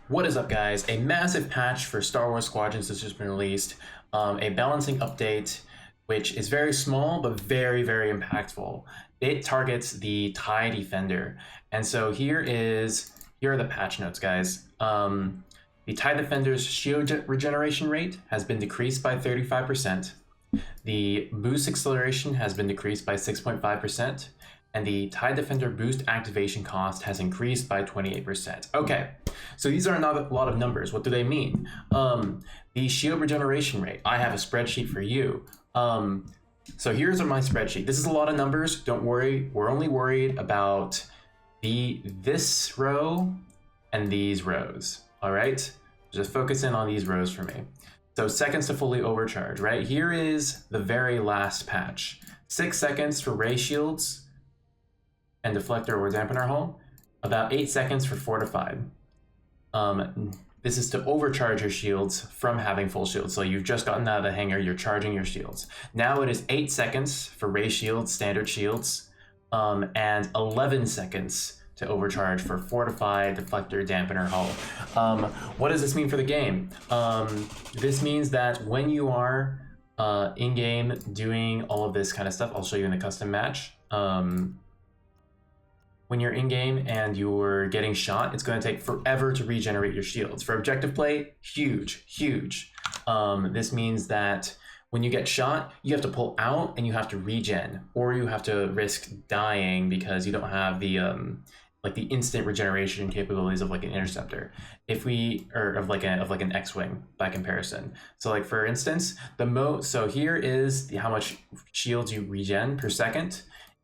What is up, guys? A massive patch for Star Wars Squadrons has just been released. A balancing update, which is very small but very, very impactful. It targets the TIE Defender. And so here are the patch notes, guys. The TIE Defender's shield regeneration rate has been decreased by 35%. The boost acceleration has been decreased by 6.5%. And the TIE Defender boost activation cost has increased by 28%. Okay, so these are not a lot of numbers. What do they mean? The shield regeneration rate, I have a spreadsheet for you. So here's my spreadsheet. This is a lot of numbers. Don't worry, we're only worried about this row and these rows, all right? Just focus in on these rows for me. So seconds to fully overcharge, right? Here is the very last patch. 6 seconds for ray shields and deflector or dampener hull, about 8 seconds for fortified. This is to overcharge your shields from having full shields. So you've just gotten out of the hangar, you're charging your shields. Now it is 8 seconds for ray shields, standard shields, and 11 seconds to overcharge for fortified, deflector, dampener hull. What does this mean for the game? This means that when you are in-game doing all of this kind of stuff, I'll show you in the custom match. When you're in-game and you're getting shot, it's going to take forever to regenerate your shields. For objective play, huge, huge. This means that when you get shot, you have to pull out and you have to regen, or you have to risk dying because you don't have the the instant regeneration capabilities of like an interceptor. Of like an X-wing by comparison. So like for instance, so here is how much shields you regen per second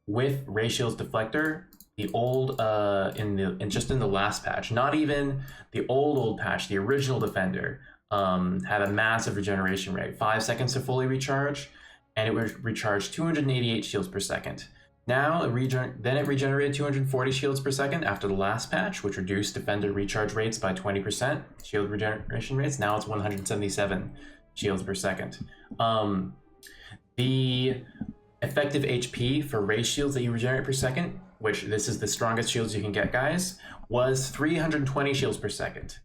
with ray shields deflector. The old just in the last patch, not even the old patch, the original Defender had a massive regeneration rate, 5 seconds to fully recharge, and it would recharge 288 shields per second. Now it regenerated 240 shields per second after the last patch, which reduced Defender recharge rates by 20%, shield regeneration rates. Now it's 177 shields per second. The effective HP for ray shields that you regenerate per second, which this is the strongest shields you can get, guys, was 320 shields per second.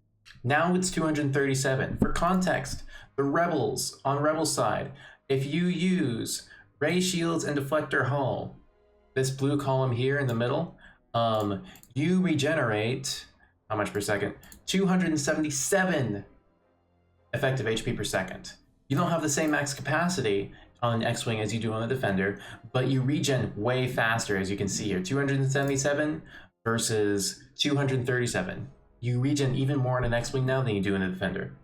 Now it's 237. For context, the Rebels, on Rebel side, if you use ray shields and deflector hull, this blue column here in the middle, you regenerate, how much per second? 277 effective HP per second. You don't have the same max capacity on an X-Wing as you do on the Defender, but you regen way faster, as you can see here. 277 versus 237. You regen even more in an X-Wing now than you do in the Defender.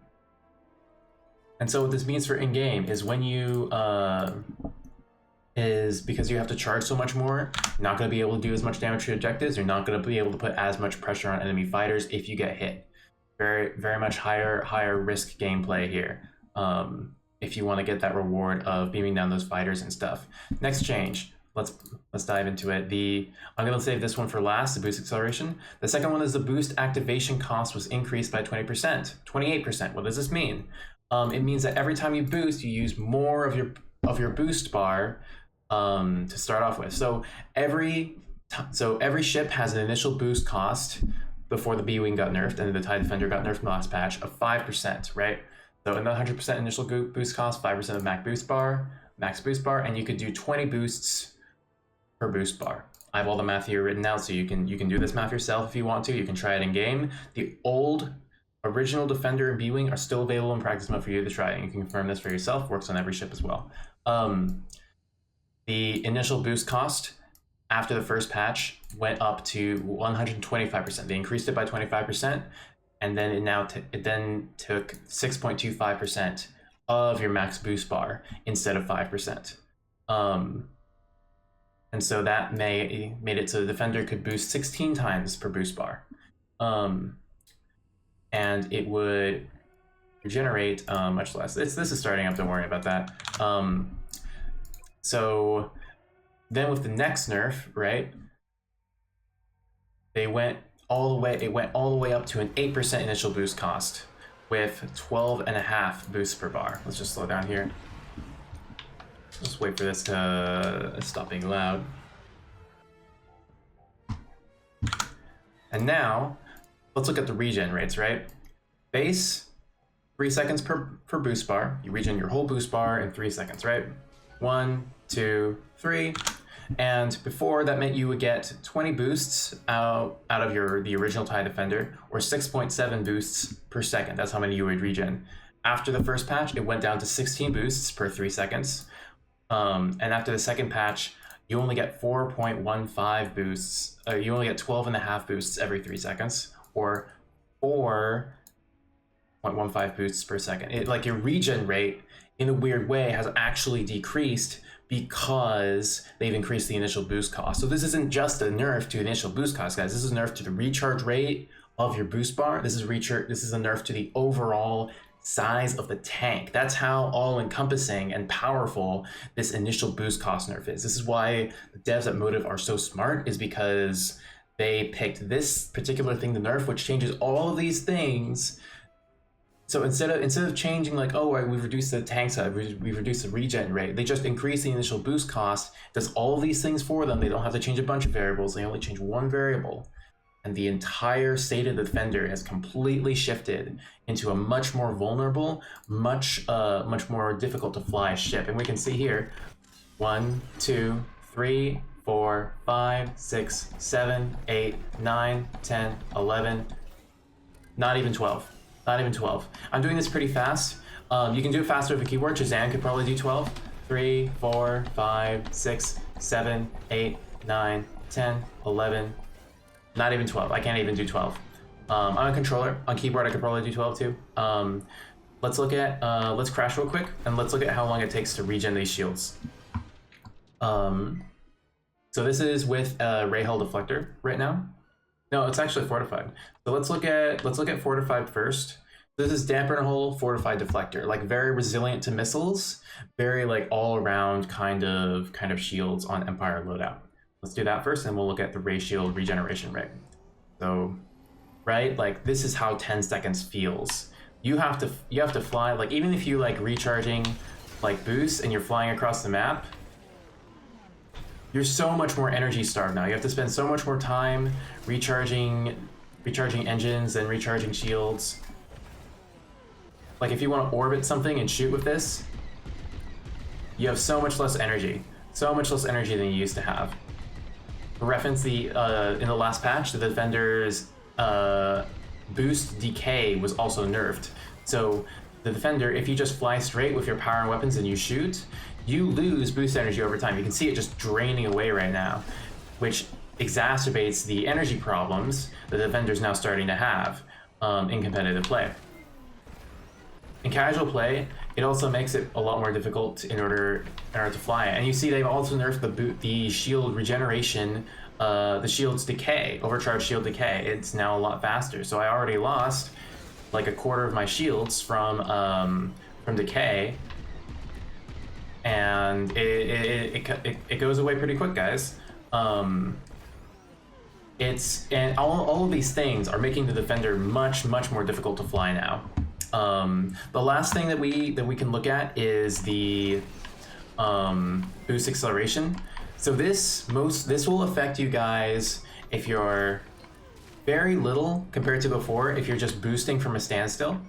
And so what this means for in-game is when you is because you have to charge so much more, you're not going to be able to do as much damage to your objectives. You're not going to be able to put as much pressure on enemy fighters if you get hit. Very, very much higher risk gameplay here. If you want to get that reward of beaming down those fighters and stuff. Next change, let's dive into it. I'm going to save this one for last, the boost acceleration. The second one is the boost activation cost was increased by 20%, 28%. What does this mean? It means that every time you boost, you use more of your boost bar to start off with. So every ship has an initial boost cost before the B-Wing got nerfed and the TIE Defender got nerfed in the last patch of 5%, right? So in the 100% initial boost cost, 5% of max boost bar, and you could do 20 boosts per boost bar. I have all the math here written out, so you can do this math yourself if you want to. You can try it in game. The old original Defender and B-Wing are still available in practice mode for you to try, and you can confirm this for yourself. Works on every ship as well. The initial boost cost after the first patch went up to 125%. They increased it by 25%. And then it then took 6.25% of your max boost bar instead of 5%. And so that made it so the Defender could boost 16 times per boost bar. And it would regenerate much less. This is starting up, don't worry about that. So then with the next nerf, right, it went all the way up to an 8% initial boost cost with 12.5 boosts per bar. Let's just slow down here. Just wait for this to stop being loud. And now, let's look at the regen rates, right? base, 3 seconds per boost bar. You regen your whole boost bar in 3 seconds, right? 1, 2, 3. And before, that meant you would get 20 boosts out of the original TIE Defender, or 6.7 boosts per second. That's how many you would regen. After the first patch, it went down to 16 boosts per 3 seconds. And after the second patch, you only get 4.15 boosts. You only get 12.5 boosts every 3 seconds, or 4.15 boosts per second. Like your regen rate, in a weird way, has actually decreased because they've increased the initial boost cost. So this isn't just a nerf to initial boost cost, guys. This is a nerf to the recharge rate of your boost bar. This is a nerf to the overall size of the tank. That's how all-encompassing and powerful this initial boost cost nerf is. This is why the devs at Motive are so smart, is because they picked this particular thing to nerf, which changes all of these things. So instead of changing like, oh, we've reduced the tank size, we've reduced the regen rate, they just increase the initial boost cost, does all of these things for them. They don't have to change a bunch of variables. They only change one variable. And the entire state of the Defender has completely shifted into a much more vulnerable, much more difficult to fly ship. And we can see here, 1, 2, 3, 4, 5, 6, 7, 8, 9, 10, 11, not even 12. Not even 12. I'm doing this pretty fast. You can do it faster with a keyboard. Shazam could probably do 12. 3, 4, 5, 6, 7, 8, 9, 10, 11. Not even 12. I can't even do 12. On a controller, on keyboard, I could probably do 12 too. Let's look at, let's crash real quick, and let's look at how long it takes to regen these shields. So this is with a ray hull deflector right now. No, it's actually fortified. So let's look at fortified first. This is dampener hull fortified deflector, like very resilient to missiles, very like all around kind of shields on Empire loadout. Let's do that first, and we'll look at the ray shield regeneration rate. So, right, like this is how 10 seconds feels. You have to fly, like even if you like recharging like boosts and you're flying across the map, you're so much more energy starved now. You have to spend so much more time recharging engines and recharging shields. Like if you want to orbit something and shoot with this, you have so much less energy than you used to have. For reference, in the last patch, the Defender's boost decay was also nerfed. So the Defender, if you just fly straight with your power and weapons and you shoot, you lose boost energy over time. You can see it just draining away right now, which exacerbates the energy problems the Defender's now starting to have in competitive play. In casual play, it also makes it a lot more difficult in order to fly. And you see they've also nerfed the shield regeneration, the shield's decay, overcharged shield decay. It's now a lot faster. So I already lost like a quarter of my shields from decay, and it goes away pretty quick, guys. And all of these things are making the Defender much more difficult to fly now. The last thing that we can look at is the boost acceleration. So this will affect you guys if you're very little compared to before, if you're just boosting from a standstill.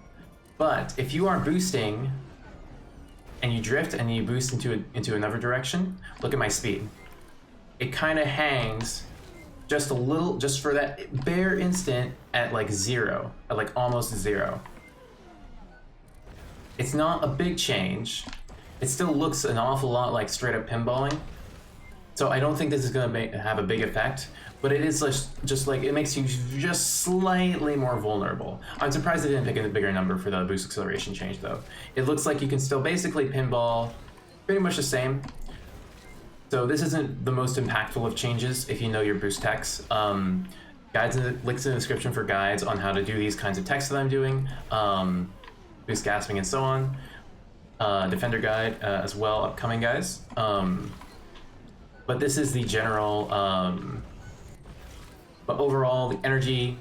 But if you are boosting and you drift and you boost into another direction, look at my speed. It kind of hangs just a little, just for that bare instant at like zero, at like almost zero. It's not a big change. It still looks an awful lot like straight up pinballing. So I don't think this is gonna have a big effect, but it is just like, it makes you just slightly more vulnerable. I'm surprised they didn't pick a bigger number for the boost acceleration change though. It looks like you can still basically pinball pretty much the same. So this isn't the most impactful of changes if you know your boost techs. Links in the description for guides on how to do these kinds of techs that I'm doing. Boost gasping and so on. Defender guide as well, upcoming guys. But this is the general, but overall the energy,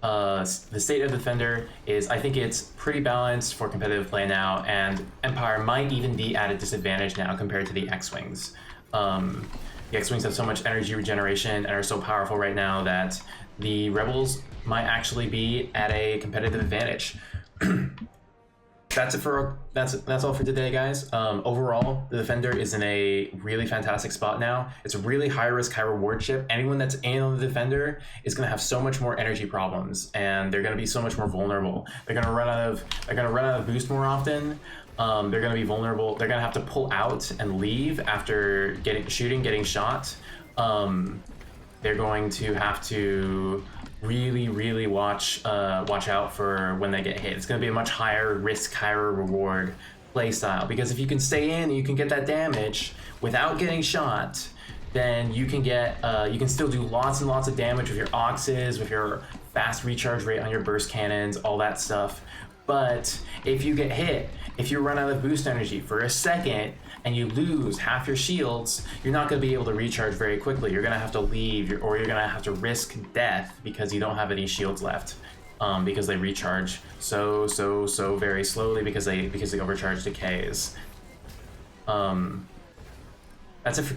the state of Defender is, I think it's pretty balanced for competitive play now, and Empire might even be at a disadvantage now compared to the X-Wings. The X-Wings have so much energy regeneration and are so powerful right now that the Rebels might actually be at a competitive advantage. That's all for today, guys. Overall, the Defender is in a really fantastic spot now. It's a really high risk, high reward ship. Anyone that's in on the Defender is going to have so much more energy problems, and they're going to be so much more vulnerable. They're going to run out of boost more often. They're going to be vulnerable. They're going to have to pull out and leave after getting shot. They're going to have to really watch out for when they get hit. It's going to be a much higher risk, higher reward play style, because if you can stay in and you can get that damage without getting shot, then you can get you can still do lots and lots of damage with your Oxes, with your fast recharge rate on your burst cannons, all that stuff. But if you get hit, if you run out of boost energy for a second and you lose half your shields, you're not going to be able to recharge very quickly. You're going to have to leave, or you're going to have to risk death because you don't have any shields left, because they recharge so very slowly because they overcharge decays. That's it for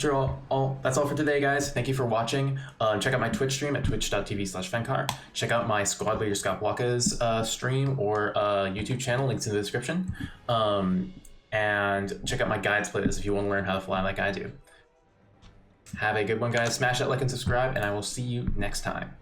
that's all for today, guys. Thank you for watching. Check out my Twitch stream at twitch.tv/Fenkar. Check out my Squad Leader Scott Waka's stream or YouTube channel, links in the description. And check out my guides playlist if you want to learn how to fly like I do. Have a good one, guys. Smash that like and subscribe, and I will see you next time.